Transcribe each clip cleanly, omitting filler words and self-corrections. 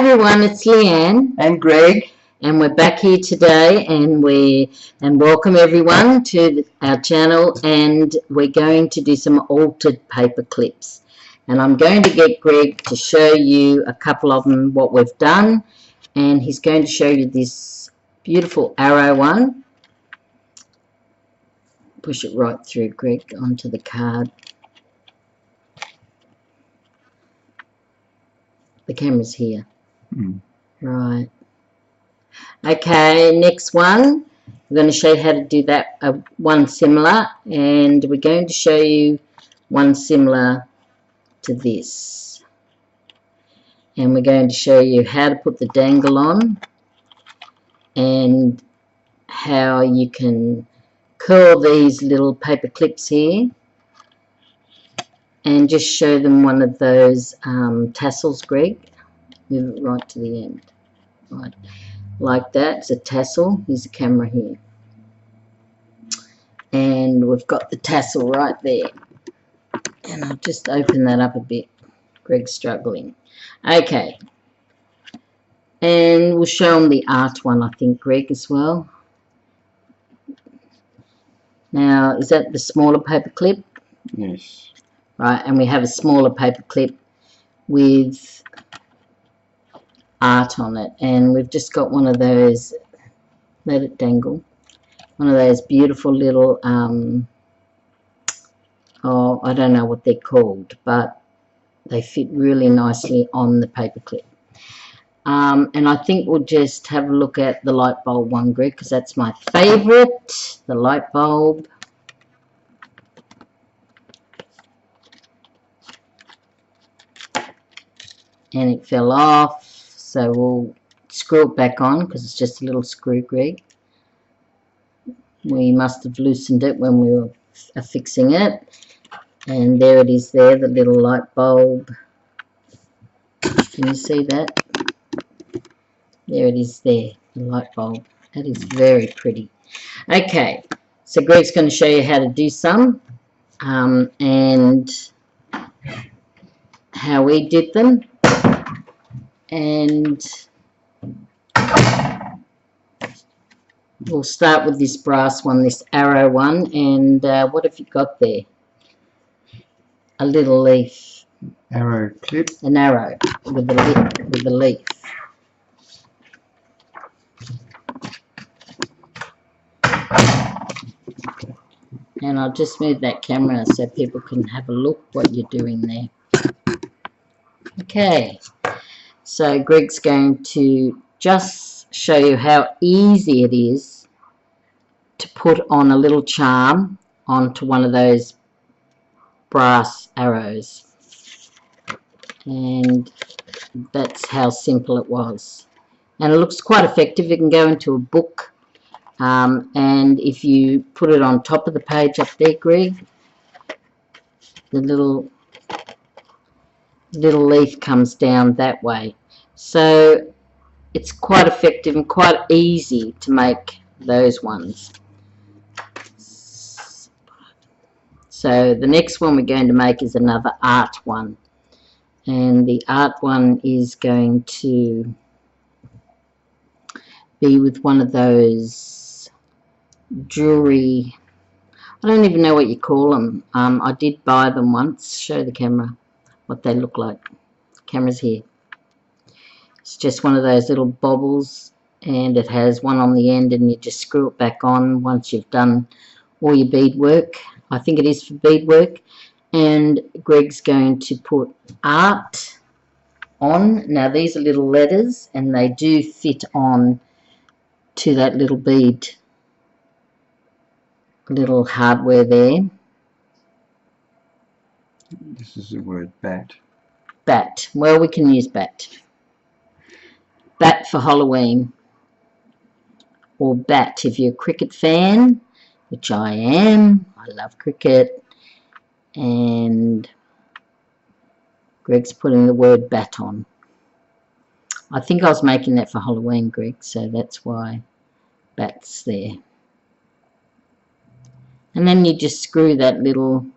everyone, it's Leanne and Greg, and we're back here today, and welcome everyone to our channel, and we're going to do some altered paper clips, and I'm going to get Greg to show you a couple of them, what we've done, and he's going to show you this beautiful arrow one. Push it right through, Greg, onto the card. The camera's here. Right. Okay, next one. We're going to show you how to do that, one similar, and we're going to show you one similar to this. And we're going to show you how to put the dangle on and how you can curl these little paper clips here and just show them one of those tassels, Greg. Move it right to the end. Right. Like that. It's a tassel. Here's the camera here. And we've got the tassel right there. And I'll just open that up a bit. Greg's struggling. Okay. And we'll show them the art one, I think, Greg, as well. Now, is that the smaller paper clip? Yes. Right, and we have a smaller paper clip with art on it. And we've just got one of those, let it dangle, one of those beautiful little, oh, I don't know what they're called, but they fit really nicely on the paper clip. And I think we'll just have a look at the light bulb one, Greg, because that's my favourite, the light bulb. And it fell off, so we'll screw it back on because it's just a little screw, Greg. We must have loosened it when we were fixing it. And there it is there, the little light bulb. Can you see that? There it is there, the light bulb. That is very pretty. Okay, so Greg's going to show you how to do some and how we did them. And we'll start with this brass one, this arrow one. And what have you got there? A little leaf. Arrow clip. An arrow with a leaf. And I'll just move that camera so people can have a look what you're doing there. Okay, so Greg's going to just show you how easy it is to put on a little charm onto one of those brass arrows. And that's how simple it was. And it looks quite effective. It can go into a book. And if you put it on top of the page up there, Greg, the little leaf comes down that way. So it's quite effective and quite easy to make those ones. So the next one we're going to make is another art one. And the art one is going to be with one of those jewelry, I don't even know what you call them. I did buy them once. Show the camera what they look like. Camera's here. It's just one of those little bobbles, and it has one on the end, and you just screw it back on once you've done all your beadwork. I think it is for beadwork. And Greg's going to put art on. Now these are little letters, and they do fit on to that little bead, little hardware there. This is the word bat. Bat. Well, we can use bat. Bat for Halloween. Or bat if you're a cricket fan, which I am. I love cricket. And Greg's putting the word bat on. I think I was making that for Halloween, Greg, so that's why bat's there. And then you just screw that little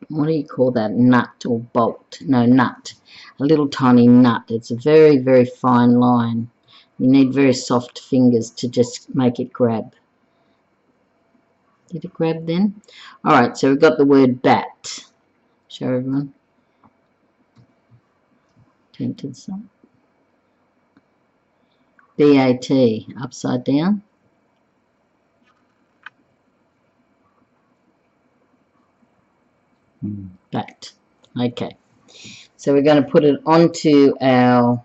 what do you call that, nut or bolt? No, nut. A little tiny nut. It's a very, very fine line. You need very soft fingers to just make it grab. Did it grab then? Alright, so we've got the word bat. Show everyone. Turn to the side. B-A-T, upside down. Bat. Okay. So we're going to put it onto our,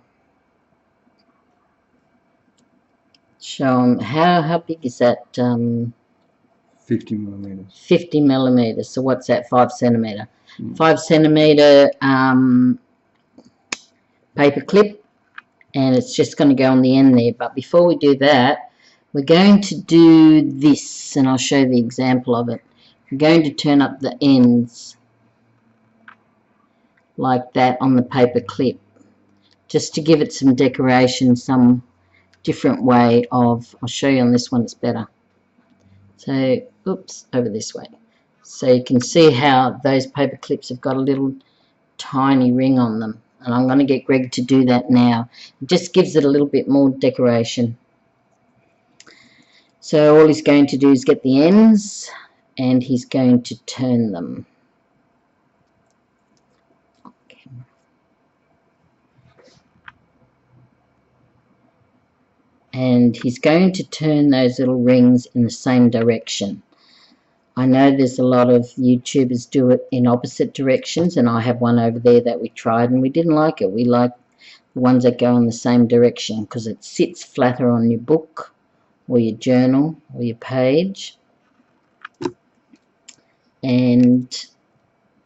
show them, how big is that? 50 millimeters. 50 millimeters. So what's that? 5 centimeter. 5 centimeter paper clip, and it's just going to go on the end there. But before we do that, we're going to do this, and I'll show you the example of it. We're going to turn up the ends like that on the paper clip, just to give it some decoration, some different way of, I'll show you on this one, it's better. So, oops, over this way. So you can see how those paper clips have got a little tiny ring on them. And I'm going to get Greg to do that now. It just gives it a little bit more decoration. So all he's going to do is get the ends, and he's going to turn them. And he's going to turn those little rings in the same direction. I know there's a lot of YouTubers do it in opposite directions, and I have one over there that we tried and we didn't like it. We like the ones that go in the same direction because it sits flatter on your book or your journal or your page, and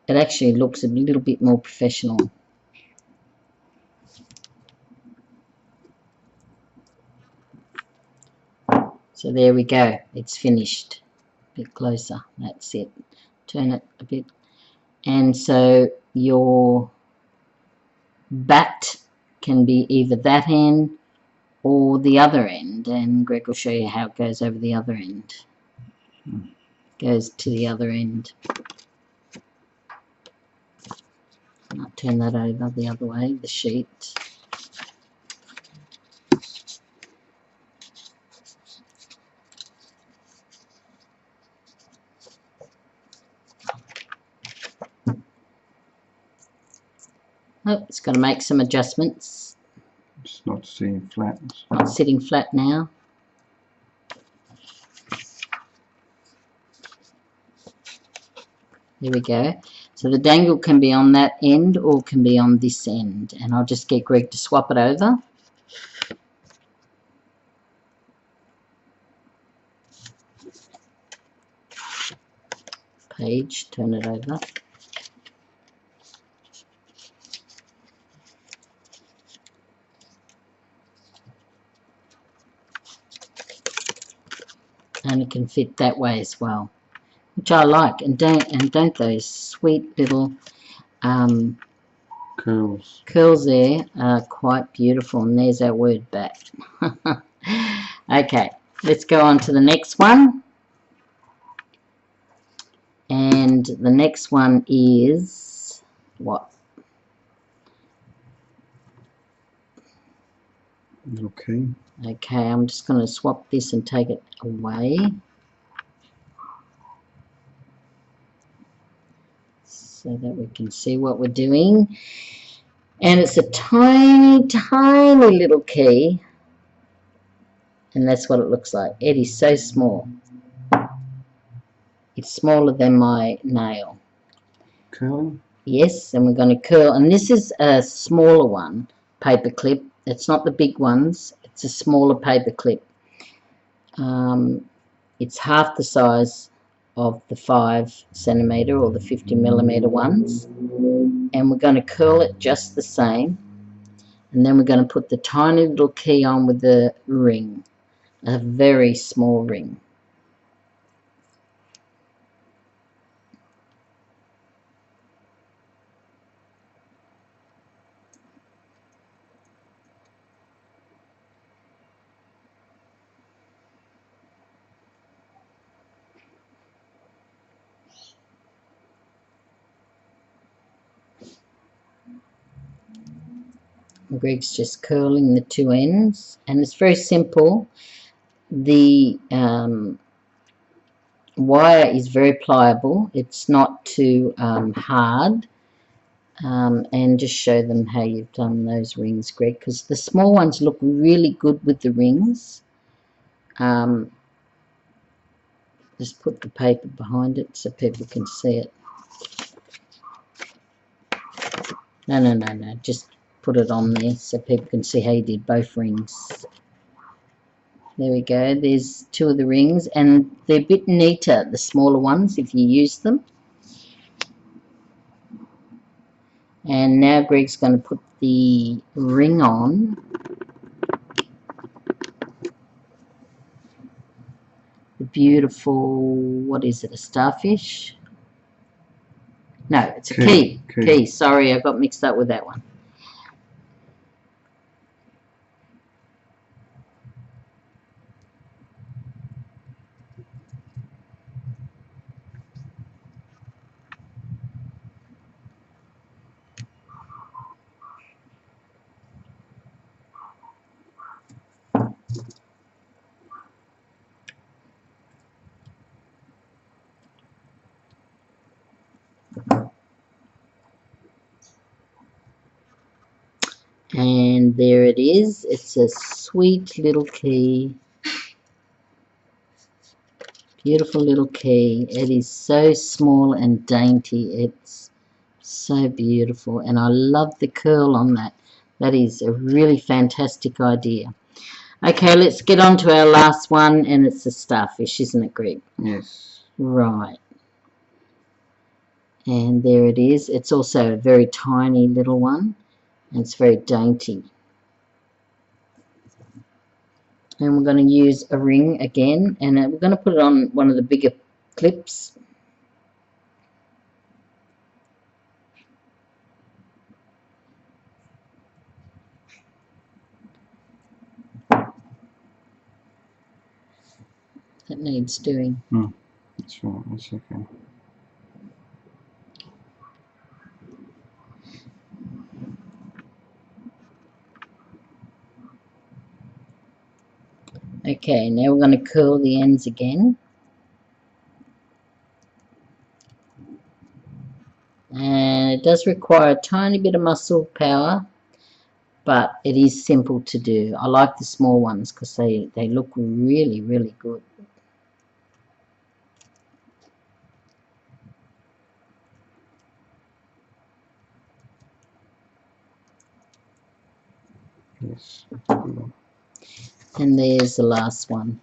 it actually looks a little bit more professional. So there we go, it's finished. A bit closer, that's it. Turn it a bit. And so your bat can be either that end or the other end, and Greg will show you how it goes over the other end. Goes to the other end. And I'll turn that over the other way, the sheet. Oh, it's got to make some adjustments. It's not sitting flat. Not sitting flat now. There we go. So the dangle can be on that end or can be on this end. And I'll just get Greg to swap it over. Page, turn it over. And it can fit that way as well, which I like. And don't those sweet little curls there are quite beautiful. And there's our word bat. Okay, let's go on to the next one. And the next one is what? Okay. Okay, I'm just going to swap this and take it away. So that we can see what we're doing. And it's a tiny, tiny little key. And that's what it looks like. It is so small. It's smaller than my nail. Curling? Yes, and we're going to curl. And this is a smaller one, paper clip. It's not the big ones. It's a smaller paper clip. It's half the size of the 5 centimeter or the 50 millimeter ones. And we're going to curl it just the same. And then we're going to put the tiny little key on with the ring. A very small ring. Greg's just curling the two ends, and it's very simple. The wire is very pliable. It's not too hard. And just show them how you've done those rings, Greg, because the small ones look really good with the rings. Just put the paper behind it so people can see it. No, just put it on there so people can see how you did both rings. There we go, there's two of the rings, and they're a bit neater, the smaller ones, if you use them. And now Greg's going to put the ring on. The beautiful, what is it, a starfish? No, it's a key. Key, sorry, I got mixed up with that one. And there it is. It's a sweet little key. Beautiful little key. It is so small and dainty. It's so beautiful. And I love the curl on that. That is a really fantastic idea. Okay, let's get on to our last one, and it's a starfish, isn't it, Greg? Yes. Right. And there it is. It's also a very tiny little one. And it's very dainty. And we're going to use a ring again, and we're going to put it on one of the bigger clips. That needs doing. That's right, that's okay. Okay, now we're going to curl the ends again. And it does require a tiny bit of muscle power, but it is simple to do. I like the small ones because they look really, really good. Yes. And there's the last one.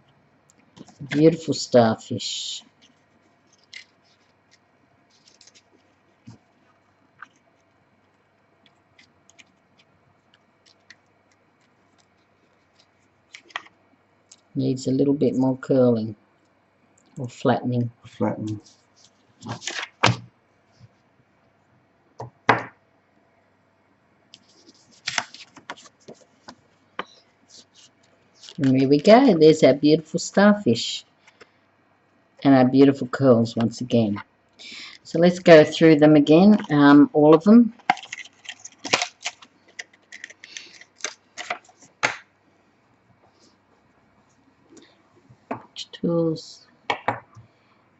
Beautiful starfish. Needs a little bit more curling or flattening. Flattening. And there we go. There's our beautiful starfish. And our beautiful curls once again. So let's go through them again, all of them. Tools.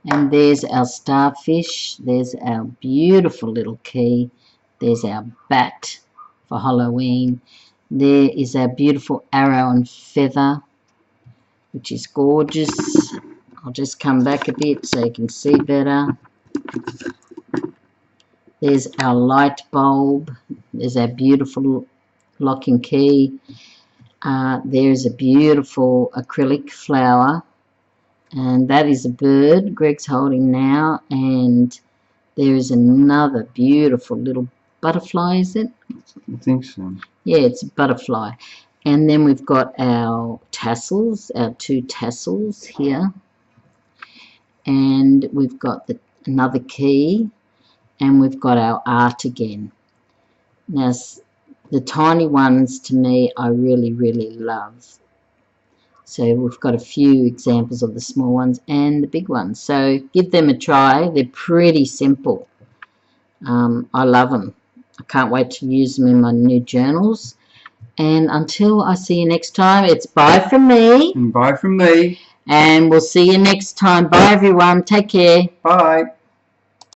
And there's our starfish. There's our beautiful little key. There's our bat for Halloween. There is our beautiful arrow and feather, which is gorgeous. I'll just come back a bit so you can see better. There's our light bulb. There's our beautiful lock and key. There's a beautiful acrylic flower. And that is a bird Greg's holding now. And there is another beautiful little butterfly, is it? I think so. Yeah, it's a butterfly. And then we've got our tassels, our two tassels here. And we've got another key. And we've got our art again. Now, the tiny ones, to me, I really, really love. So we've got a few examples of the small ones and the big ones. So give them a try. They're pretty simple. I love them. I can't wait to use them in my new journals. And until I see you next time, it's bye from me. And bye from me. And we'll see you next time. Bye, everyone. Take care. Bye.